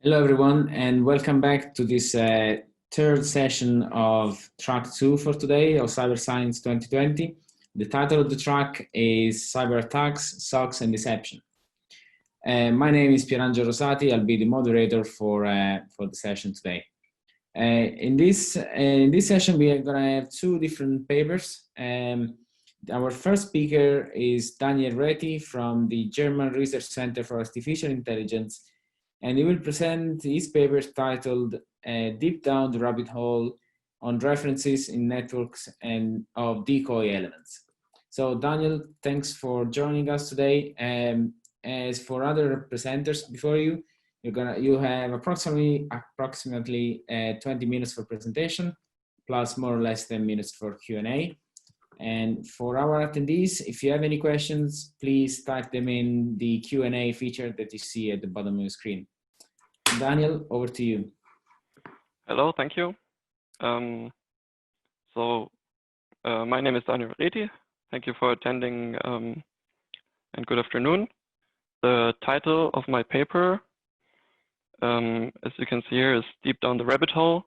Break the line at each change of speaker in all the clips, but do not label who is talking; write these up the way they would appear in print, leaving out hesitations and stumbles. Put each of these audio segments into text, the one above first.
Hello, everyone, and welcome back to this third session of track 2 for today of Cyber Science 2020. The title of the track is Cyber Attacks, SOCs, and Deception. My name is Pierangelo Rosati. I'll be the moderator for the session today. In this session, we are going to have two different papers. Our first speaker is Daniel Reti from the German Research Center for Artificial Intelligence, and he will present his paper titled Deep Down the Rabbit Hole on References in Networks and of Decoy Elements. So Daniel, thanks for joining us today. As for other presenters before you, you have approximately 20 minutes for presentation, plus more or less 10 minutes for Q&A. And for our attendees, if you have any questions, please type them in the Q&A feature that you see at the bottom of your screen. Daniel, over to you.
Hello, thank you. My name is Daniel Reti. Thank you for attending and good afternoon. The title of my paper, as you can see here, is Deep Down the Rabbit Hole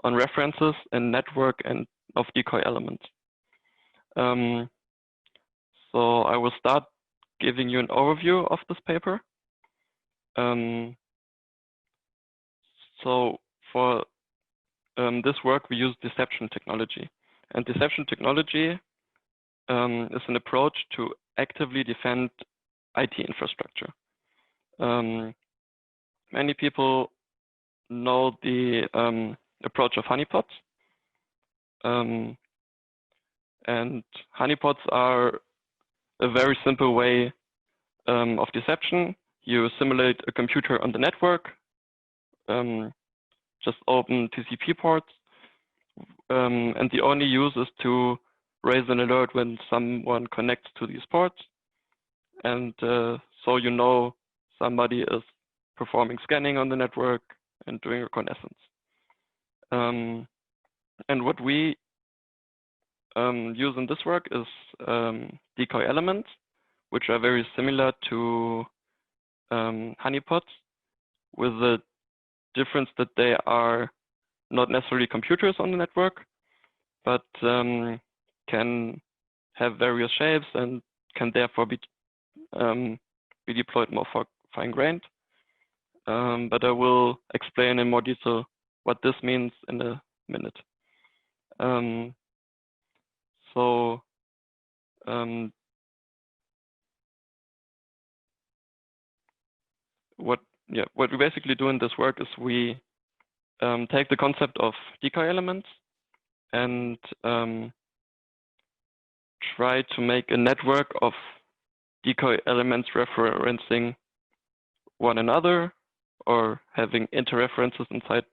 on References in Network and of Decoy Elements. So I will start giving you an overview of this paper. So for this work, we use deception technology. And deception technology is an approach to actively defend IT infrastructure. Many people know the approach of honeypots. And honeypots are a very simple way of deception. You simulate a computer on the network, just open TCP ports, and the only use is to raise an alert when someone connects to these ports. And so you know somebody is performing scanning on the network and doing reconnaissance. And what we use in this work is decoy elements, which are very similar to honeypots, with the difference that they are not necessarily computers on the network, but can have various shapes and can therefore be deployed more fine-grained. But I will explain in more detail what this means in a minute. What we basically do in this work is we take the concept of decoy elements and try to make a network of decoy elements referencing one another or having interreferences inside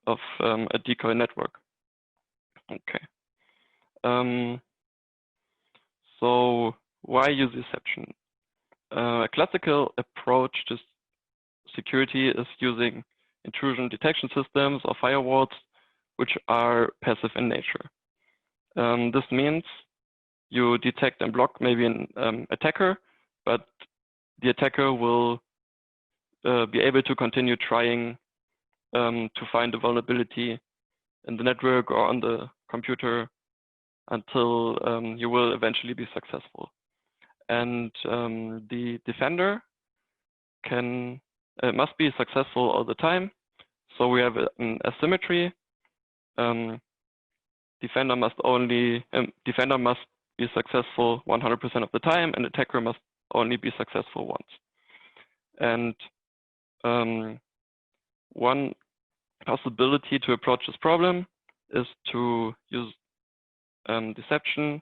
of a decoy network. Okay. So why use deception? A classical approach to security is using intrusion detection systems or firewalls, which are passive in nature. This means you detect and block maybe an attacker, but the attacker will be able to continue trying to find a vulnerability in the network or on the computer until you will eventually be successful. And the defender must be successful all the time. So we have an asymmetry. Defender must be successful 100% of the time, and attacker must only be successful once. And one possibility to approach this problem is to use deception,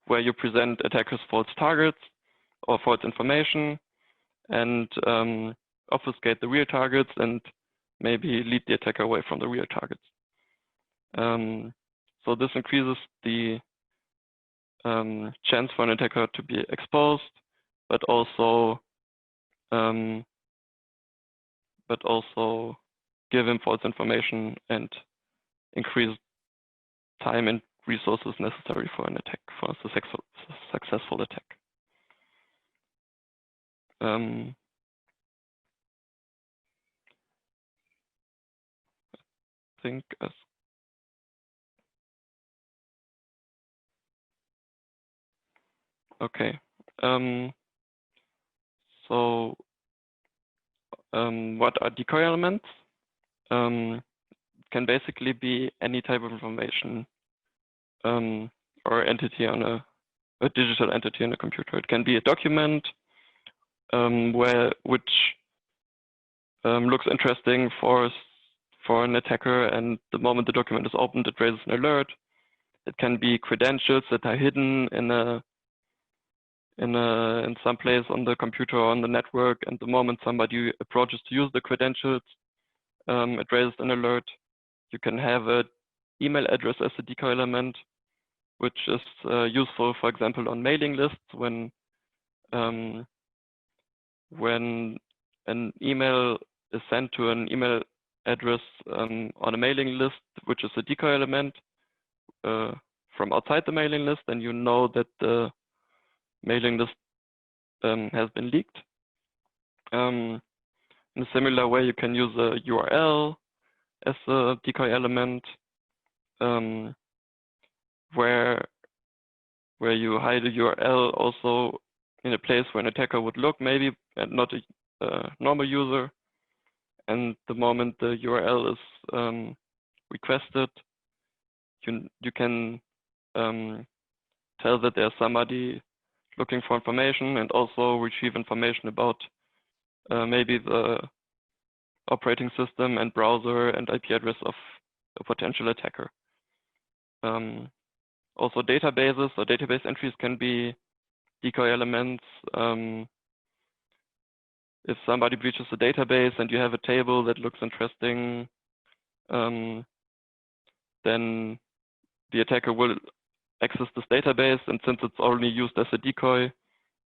where you present attackers false targets or false information and obfuscate the real targets and maybe lead the attacker away from the real targets. So this increases the chance for an attacker to be exposed, but also give him false information and increase time and resources necessary for an attack, for a successful attack. think as okay. So what are decoy elements? Can basically be any type of information or entity on a digital entity on a computer. It can be a document which looks interesting for an attacker, and the moment the document is opened, it raises an alert. It can be credentials that are hidden in some place on the computer or on the network, and the moment somebody approaches to use the credentials, it raises an alert. You can have an email address as a decoy element, which is useful, for example, on mailing lists when an email is sent to an email address on a mailing list, which is a decoy element from outside the mailing list, and you know that the mailing list has been leaked. In a similar way, you can use a URL as a decoy element, where you hide a URL also in a place where an attacker would look, maybe, and not a normal user. And the moment the URL is requested, you can tell that there's somebody looking for information, and also retrieve information about maybe the operating system and browser and IP address of a potential attacker. Also databases or database entries can be decoy elements. If somebody breaches a database and you have a table that looks interesting, then the attacker will access this database, and since it's only used as a decoy,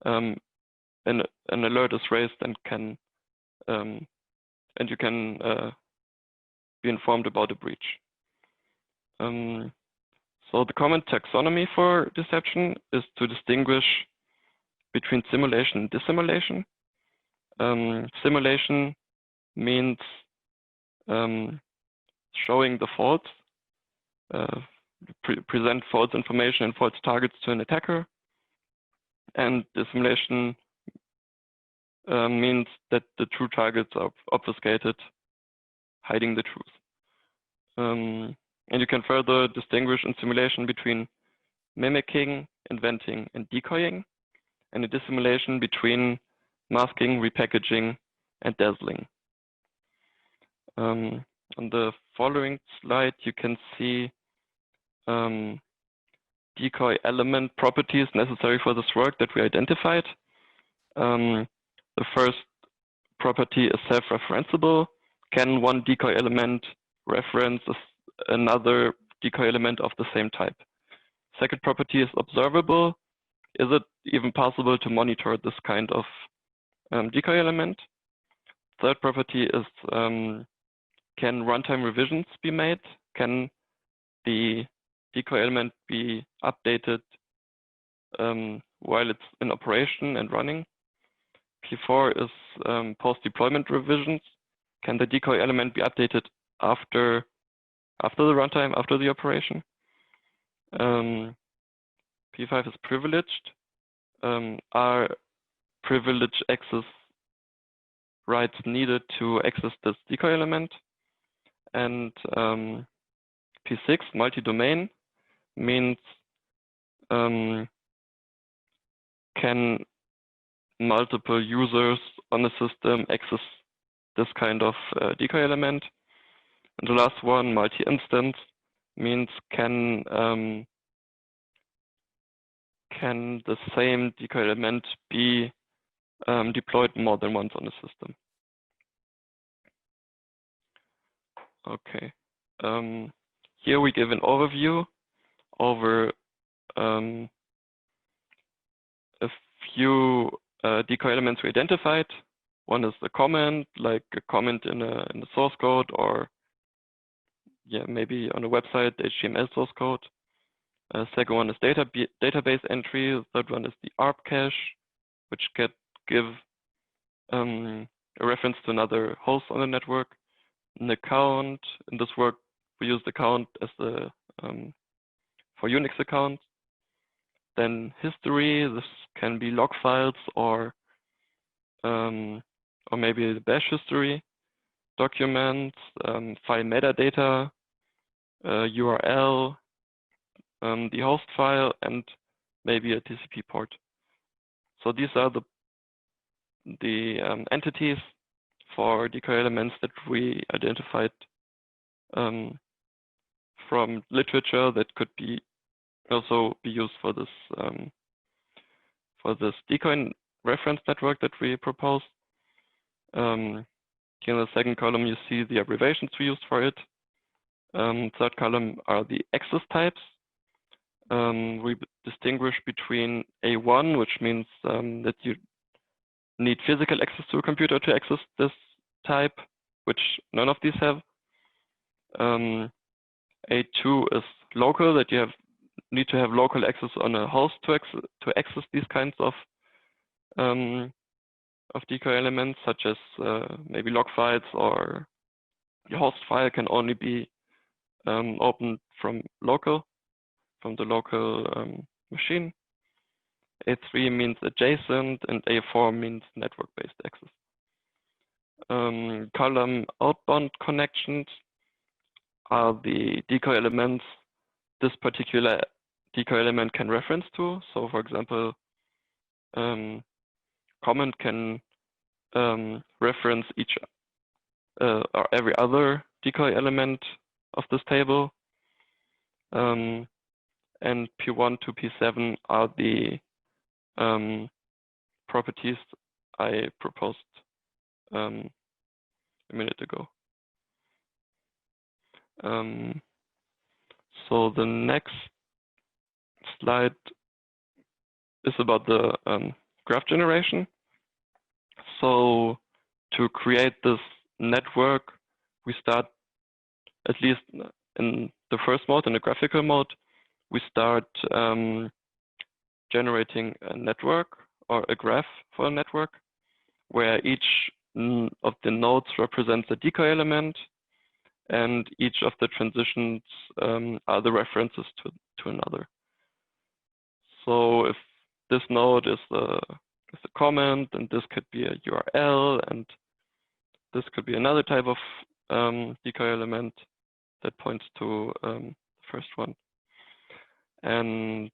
an alert is raised and you can be informed about a breach. So the common taxonomy for deception is to distinguish between simulation and dissimulation. Simulation means showing the faults, present false information and false targets to an attacker. And dissimulation means that the true targets are obfuscated, hiding the truth. And you can further distinguish in simulation between mimicking, inventing, and decoying, and in dissimulation between masking, repackaging, and dazzling. On the following slide, you can see decoy element properties necessary for this work that we identified. The first property is self-referenceable. Can one decoy element reference another decoy element of the same type? Second property is observable. Is it even possible to monitor this kind of decoy element? Third property is, can runtime revisions be made? Can the decoy element be updated while it's in operation and running? P4 is post-deployment revisions. Can the decoy element be updated after the runtime, after the operation? P5 is privileged. Are privilege access rights needed to access this decoy element? And P6, multi-domain, means can multiple users on a system access this kind of decoy element? And the last one, multi-instance, means can the same decoy element be deployed more than once on a system? Okay. Here we give an overview over a few decoy elements we identified. One is the comment, like a comment in a source code, or maybe on a website, HTML source code. Second one is database entry. The third one is the ARP cache, which can give a reference to another host on the network. An account, in this work, we use the count as the for Unix accounts. Then history, this can be log files or maybe the bash history, documents, file metadata, URL, the host file, and maybe a TCP port. So these are the entities for Decoy Elements that we identified from literature that could be also be used for this Decoy reference network that we proposed. Here in the second column, you see the abbreviations we used for it. Third column are the access types. We distinguish between A1, which means that you need physical access to a computer to access this type, which none of these have. A2 is local, that you need to have local access on a host to access these kinds of Decoy elements, such as maybe log files, or your host file can only be opened from the local machine. A3 means adjacent, and A4 means network-based access. Column outbound connections are the Decoy elements this particular Decoy element can reference to. So, for example, comment can reference each or every other Decoy element of this table. And P1 to P7 are the properties I proposed a minute ago. So the next slide is about the graph generation. So to create this network, we start, at least in the first mode, in the graphical mode, we start generating a network or a graph for a network, where each of the nodes represents a Decoy element, and each of the transitions are the references to another. So if this node is a comment, and this could be a URL, and this could be another type of Decoy element that points to the first one. And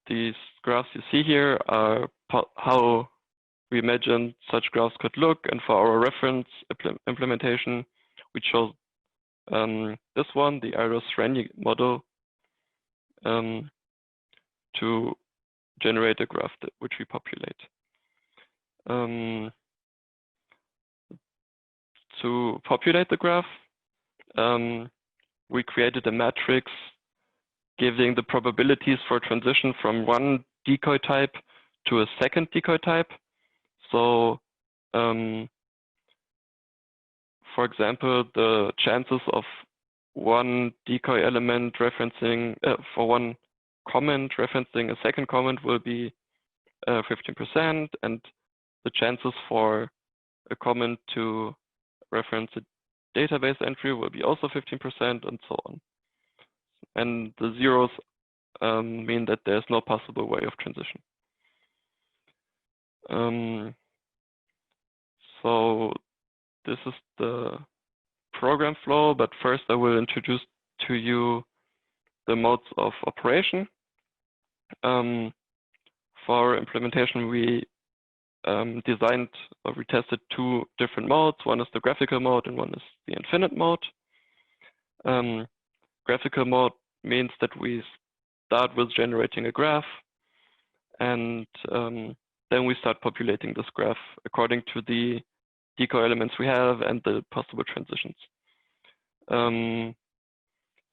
these graphs you see here are how we imagine such graphs could look, and for our reference implementation, we chose this one, the Reti model, to generate a graph which we populate. To populate the graph, we created a matrix giving the probabilities for transition from one decoy type to a second decoy type. So, for example, the chances of one decoy element referencing, for one comment referencing a second comment will be 15%, and the chances for a comment to reference a database entry will be also 15%, and so on. And the zeros mean that there's no possible way of transition. So this is the program flow, but first I will introduce to you the modes of operation. For implementation, we designed or we tested two different modes. One is the graphical mode and one is the infinite mode. Graphical mode means that we start with generating a graph, and then we start populating this graph according to the decoy elements we have and the possible transitions.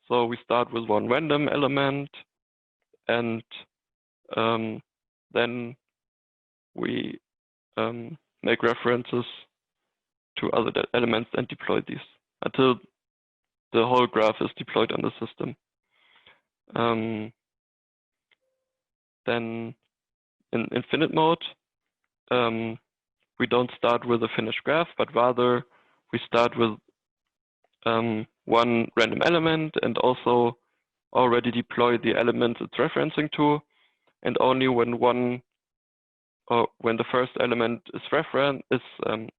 So we start with one random element, and then we make references to other elements and deploy these until the whole graph is deployed on the system. Then in infinite mode, we don't start with a finished graph, but rather we start with one random element and also already deploy the elements it's referencing to, and only when when the first element is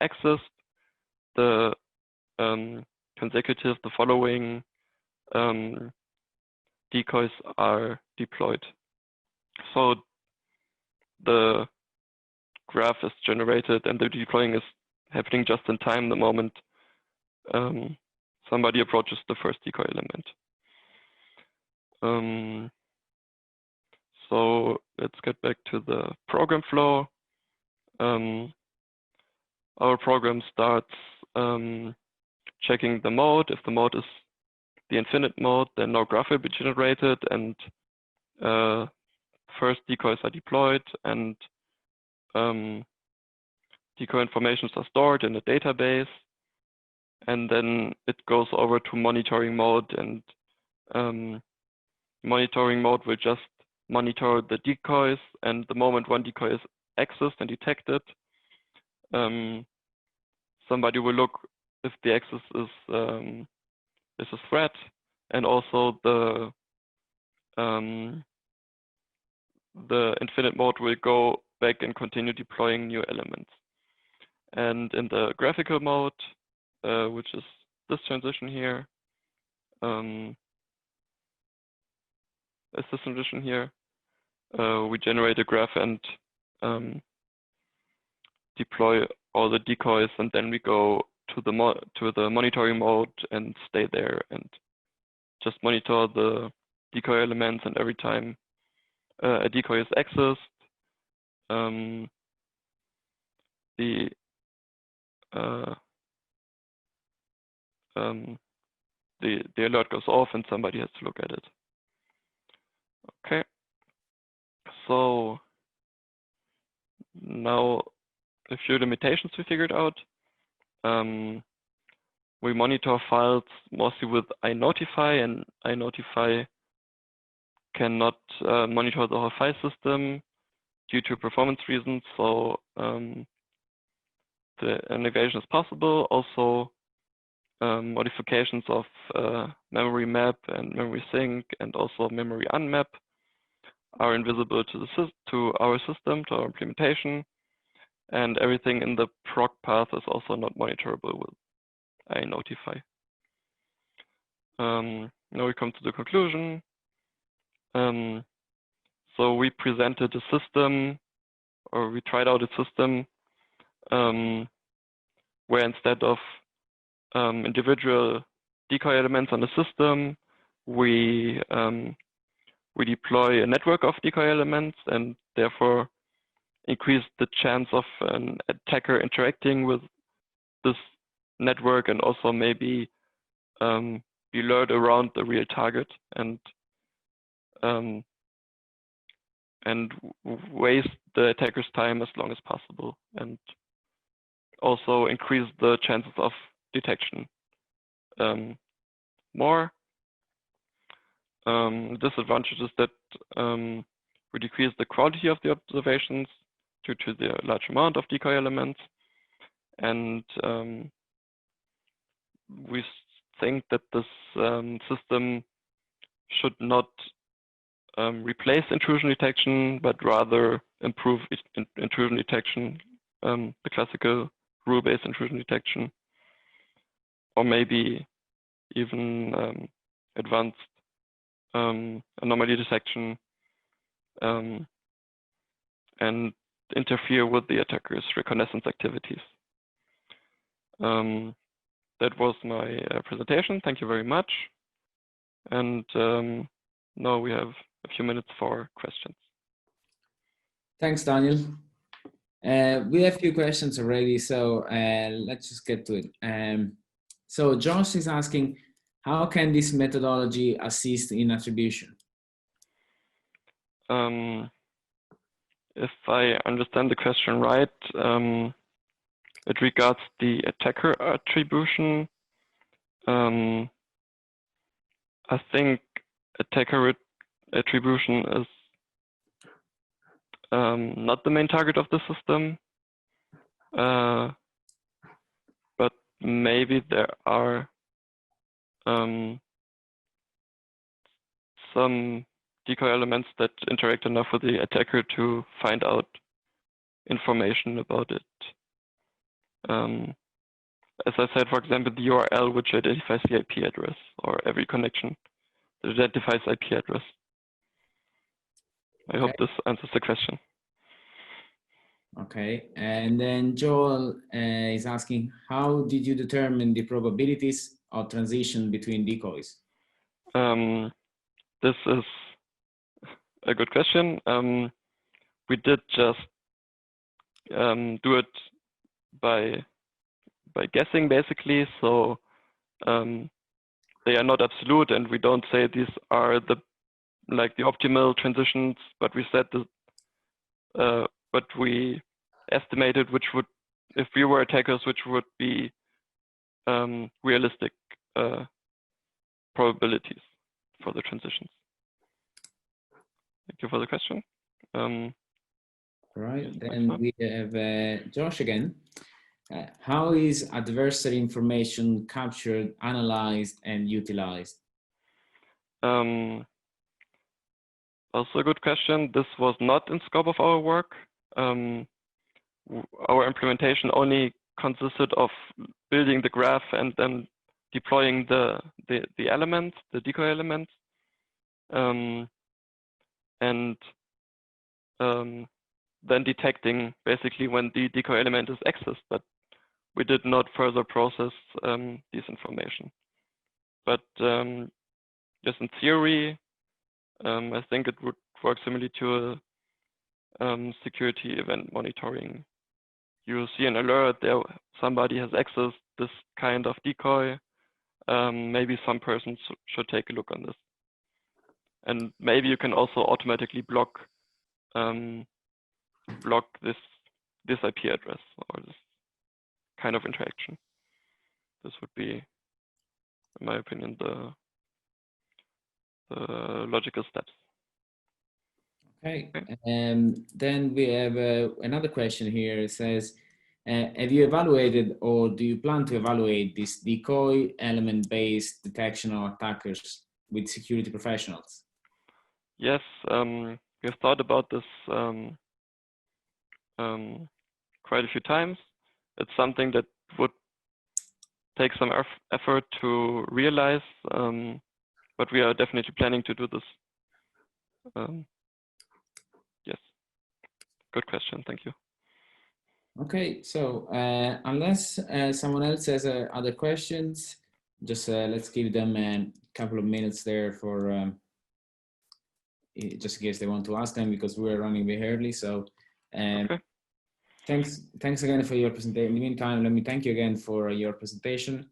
accessed, the the following decoys are deployed. So the graph is generated and the deploying is happening just in time the moment somebody approaches the first decoy element. So let's get back to the program flow. Our program starts checking the mode. If the mode is the infinite mode, then no graph will be generated, and first decoys are deployed, and decoy informations are stored in a database, and then it goes over to monitoring mode, and monitoring mode will just monitor the decoys, and the moment one decoy is accessed and detected, somebody will look if the access is a threat, and also the infinite mode will go back and continue deploying new elements. And in the graphical mode, which is this transition here, we generate a graph and deploy all the decoys, and then we go to the monitoring mode and stay there and just monitor the decoy elements, and every time a decoy is accessed, the alert goes off and somebody has to look at it. Okay, so now a few limitations we figured out. We monitor files mostly with iNotify, and iNotify cannot monitor the whole file system due to performance reasons, so the innovation is possible. Also, modifications of memory map and memory sync, and also memory unmap are invisible to our system, to our implementation, and everything in the proc path is also not monitorable with iNotify. Now we come to the conclusion. So we presented a system, or we tried out a system where instead of individual decoy elements on the system, we deploy a network of decoy elements, and therefore increase the chance of an attacker interacting with this network, and also maybe be lured around the real target, and waste the attacker's time as long as possible, and also increase the chances of detection more. Disadvantage is that we decrease the quality of the observations due to the large amount of decoy elements, and we think that this system should not replace intrusion detection, but rather improve intrusion detection, the classical rule-based intrusion detection, or maybe even advanced anomaly detection, and interfere with the attacker's reconnaissance activities. That was my presentation. Thank you very much. And now we have a few minutes for questions.
Thanks, Daniel. We have a few questions already, so let's just get to it. So Josh is asking, how can this methodology assist in attribution?
If I understand the question right, it regards the attacker attribution. I think attacker attribution is not the main target of the system, but maybe there are some decoy elements that interact enough with the attacker to find out information about it. As I said, for example, the URL, which identifies the IP address, or every connection that identifies IP address. I hope this answers the question.
Okay, and then Joel is asking, how did you determine the probabilities of transition between decoys?
This is a good question. We did just do it by guessing, basically. So they are not absolute, and we don't say these are the optimal transitions, but we said but we estimated which would, if we were attackers, which would be realistic probabilities for the transitions. Thank you for the question.
All right, then we have Josh again. How is adversary information captured, analyzed, and utilized?
Also a good question. This was not in scope of our work. Our implementation only consisted of building the graph and then deploying the elements, the decoy elements, and then detecting basically when the decoy element is accessed, but we did not further process this information. But just in theory, I think it would work similarly to a security event monitoring. You see an alert there, somebody has accessed this kind of decoy. Maybe some person should take a look on this. And maybe you can also automatically block this IP address or this kind of interaction. This would be, in my opinion, the logical steps.
Okay, then we have another question here. It says, have you evaluated or do you plan to evaluate this decoy element-based detection of attackers with security professionals?
Yes, we've thought about this quite a few times. It's something that would take some effort to realize, but we are definitely planning to do this. Yes, good question, thank you.
Okay, so unless someone else has other questions, just let's give them a couple of minutes there for just in case they want to ask them, because we're running a bit early. So
Okay.
Thanks again for your presentation. In the meantime, let me thank you again for your presentation.